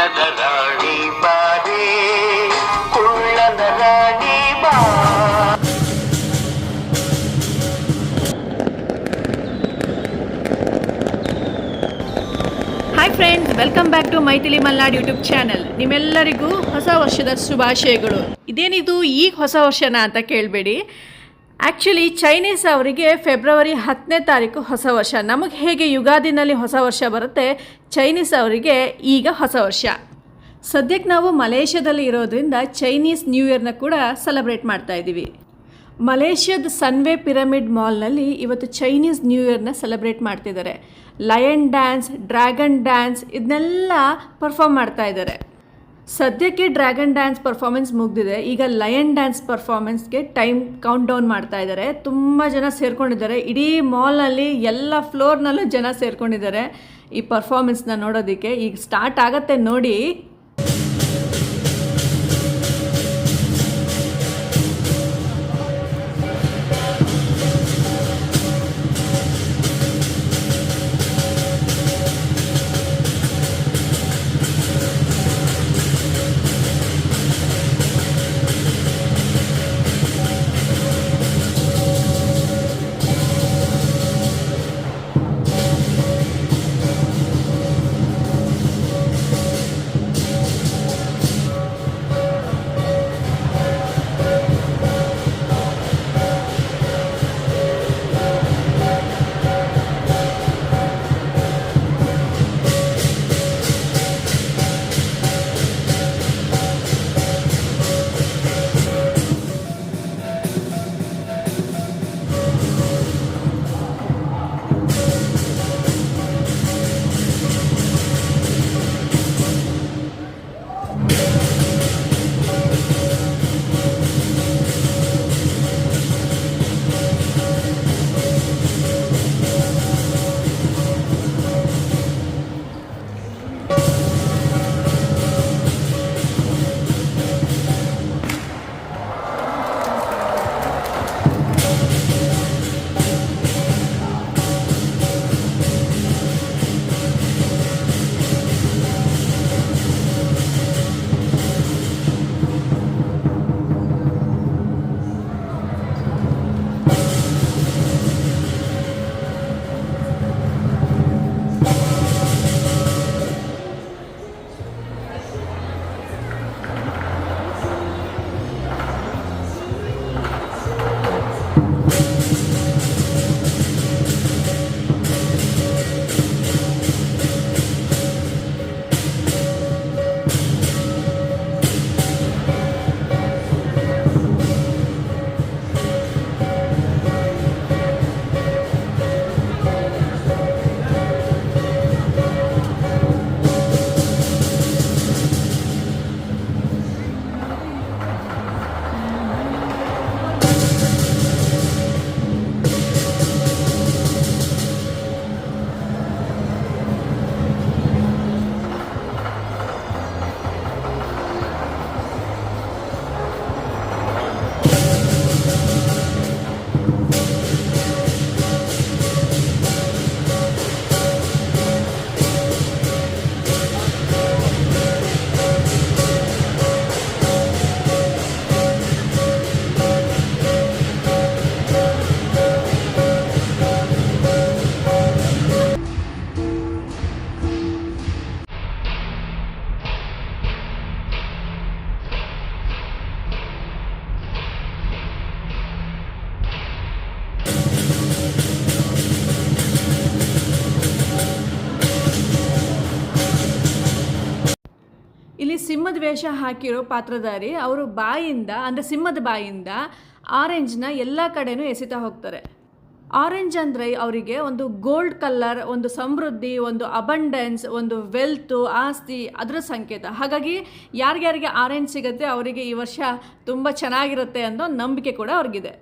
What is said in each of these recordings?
ಕುಳ್ಳದ ರಾಣಿ ಬಾರೇ ಕುಳ್ಳದ ರಾಣಿ ಬಾ. Hi friends, welcome back to Maithili Malnad YouTube channel. ನಿಮ್ಮೆಲ್ಲರಿಗೂ ಹೊಸ ವರ್ಷದ ಶುಭಾಶಯಗಳು. ಇದೇನಿದು ಈಗ ಹೊಸ ವರ್ಷನ ಅಂತ ಕೇಳಬೇಡಿ. ಆ್ಯಕ್ಚುಲಿ ಚೈನೀಸ್ ಅವರಿಗೆ ಫೆಬ್ರವರಿ 10ನೇ ತಾರೀಕು ಹೊಸ ವರ್ಷ. ನಮಗೆ ಹೇಗೆ ಯುಗಾದಿನಲ್ಲಿ ಹೊಸ ವರ್ಷ ಬರುತ್ತೆ, ಚೈನೀಸ್ ಅವರಿಗೆ ಈಗ ಹೊಸ ವರ್ಷ. ಸದ್ಯಕ್ಕೆ ನಾವು ಮಲೇಷ್ಯಾದಲ್ಲಿ ಇರೋದ್ರಿಂದ ಚೈನೀಸ್ ನ್ಯೂ ಇಯರ್ನ ಕೂಡ ಸೆಲೆಬ್ರೇಟ್ ಮಾಡ್ತಾ ಇದ್ದೀವಿ. ಮಲೇಷ್ಯಾದ ಸನ್ವೇ ಪಿರಮಿಡ್ ಮಾಲ್ನಲ್ಲಿ ಇವತ್ತು ಚೈನೀಸ್ ನ್ಯೂ ಇಯರ್ನ ಸೆಲೆಬ್ರೇಟ್ ಮಾಡ್ತಿದ್ದಾರೆ. ಲಯನ್ ಡ್ಯಾನ್ಸ್, ಡ್ರ್ಯಾಗನ್ ಡ್ಯಾನ್ಸ್ ಇದನ್ನೆಲ್ಲ ಪರ್ಫಾರ್ಮ್ ಮಾಡ್ತಾ ಇದ್ದಾರೆ. ಸದ್ಯಕ್ಕೆ ಡ್ರ್ಯಾಗನ್ ಡ್ಯಾನ್ಸ್ ಪರ್ಫಾರ್ಮೆನ್ಸ್ ಮುಗಿದಿದೆ. ಈಗ ಲಯನ್ ಡ್ಯಾನ್ಸ್ ಪರ್ಫಾರ್ಮೆನ್ಸ್ಗೆ ಟೈಮ್ ಕೌಂಟ್ ಡೌನ್ ಮಾಡ್ತಾ ಇದ್ದಾರೆ. ತುಂಬ ಜನ ಸೇರ್ಕೊಂಡಿದ್ದಾರೆ. ಇಡೀ ಮಾಲ್ನಲ್ಲಿ ಎಲ್ಲ ಫ್ಲೋರ್ನಲ್ಲೂ ಜನ ಸೇರ್ಕೊಂಡಿದ್ದಾರೆ ಈ ಪರ್ಫಾರ್ಮೆನ್ಸ್ನ ನೋಡೋದಕ್ಕೆ. ಈಗ ಸ್ಟಾರ್ಟ್ ಆಗುತ್ತೆ ನೋಡಿ. ಇಲ್ಲಿ ಸಿಂಹದ ವೇಷ ಹಾಕಿರೋ ಪಾತ್ರಧಾರಿ ಅವರು ಬಾಯಿಂದ, ಅಂದರೆ ಸಿಂಹದ ಬಾಯಿಂದ ಆರೆಂಜ್ನ ಎಲ್ಲ ಕಡೆನೂ ಎಸಿತಾ ಹೋಗ್ತಾರೆ. ಆರೆಂಜ್ ಅಂದರೆ ಅವರಿಗೆ ಒಂದು ಗೋಲ್ಡ್ ಕಲರ್, ಒಂದು ಸಮೃದ್ಧಿ, ಒಂದು ಅಬಂಡೆನ್ಸ್, ಒಂದು ವೆಲ್ತು, ಆಸ್ತಿ, ಅದರ ಸಂಕೇತ. ಹಾಗಾಗಿ ಯಾರಿಗ್ಯಾರಿಗೆ ಆರೆಂಜ್ ಸಿಗುತ್ತೆ ಅವರಿಗೆ ಈ ವರ್ಷ ತುಂಬ ಚೆನ್ನಾಗಿರುತ್ತೆ ಅನ್ನೋ ನಂಬಿಕೆ ಕೂಡ ಅವ್ರಿಗಿದೆ.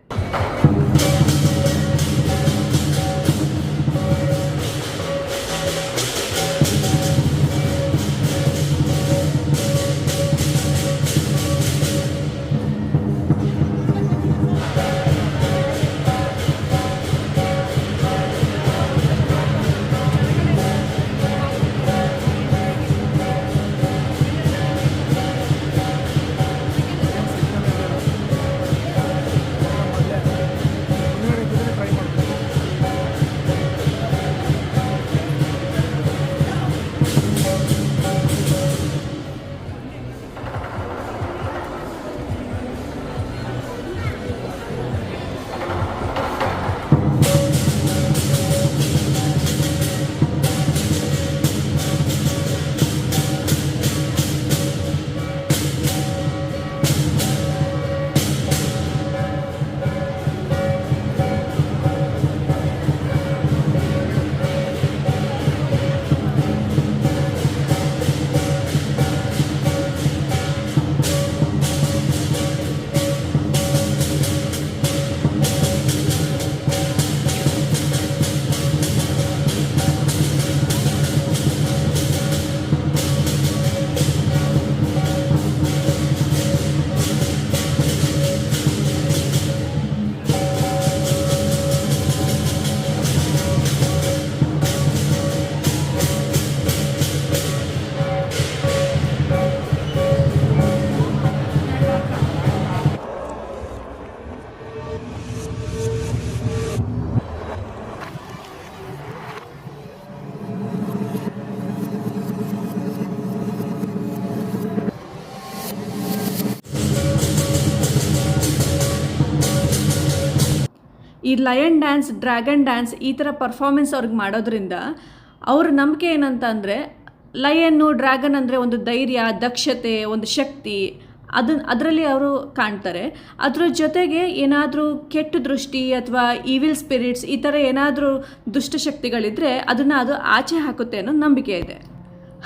ಈ ಲಯನ್ ಡ್ಯಾನ್ಸ್, ಡ್ರ್ಯಾಗನ್ ಡ್ಯಾನ್ಸ್ ಈ ಥರ ಪರ್ಫಾರ್ಮೆನ್ಸ್ ಅವ್ರಿಗೆ ಮಾಡೋದ್ರಿಂದ ಅವ್ರ ನಂಬಿಕೆ ಏನಂತ ಅಂದರೆ ಲಯನ್ನು, ಡ್ರ್ಯಾಗನ್ ಅಂದರೆ ಒಂದು ಧೈರ್ಯ, ದಕ್ಷತೆ, ಒಂದು ಶಕ್ತಿ, ಅದರಲ್ಲಿ ಅವರು ಕಾಣ್ತಾರೆ. ಅದ್ರ ಜೊತೆಗೆ ಏನಾದರೂ ಕೆಟ್ಟ ದೃಷ್ಟಿ ಅಥವಾ ಈವಿಲ್ ಸ್ಪಿರಿಟ್ಸ್ ಈ ಥರ ಏನಾದರೂ ದುಷ್ಟಶಕ್ತಿಗಳಿದ್ದರೆ ಅದನ್ನು ಅದು ಆಚೆ ಹಾಕುತ್ತೆ ಅನ್ನೋ ನಂಬಿಕೆ ಇದೆ.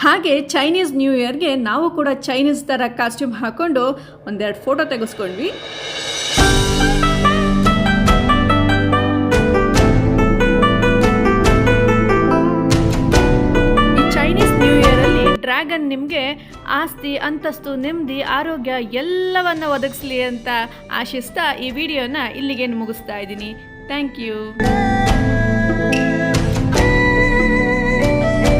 ಹಾಗೆ ಚೈನೀಸ್ ನ್ಯೂ ಇಯರ್ಗೆ ನಾವು ಕೂಡ ಚೈನೀಸ್ ಥರ ಕಾಸ್ಟ್ಯೂಮ್ ಹಾಕ್ಕೊಂಡು ಒಂದೆರಡು ಫೋಟೋ ತೆಗೆಸ್ಕೊಂಡ್ವಿ. ಡ್ರ್ಯಾಗನ್ ನಿಮಗೆ ಆಸ್ತಿ, ಅಂತಸ್ತು, ನೆಮ್ಮದಿ, ಆರೋಗ್ಯ ಎಲ್ಲವನ್ನು ಒದಗಿಸ್ಲಿ ಅಂತ ಆಶಿಸ್ತಾ ಈ ವಿಡಿಯೋನ ಇಲ್ಲಿಗೆ ಮುಗಿಸ್ತಾ ಇದ್ದೀನಿ. Thank you.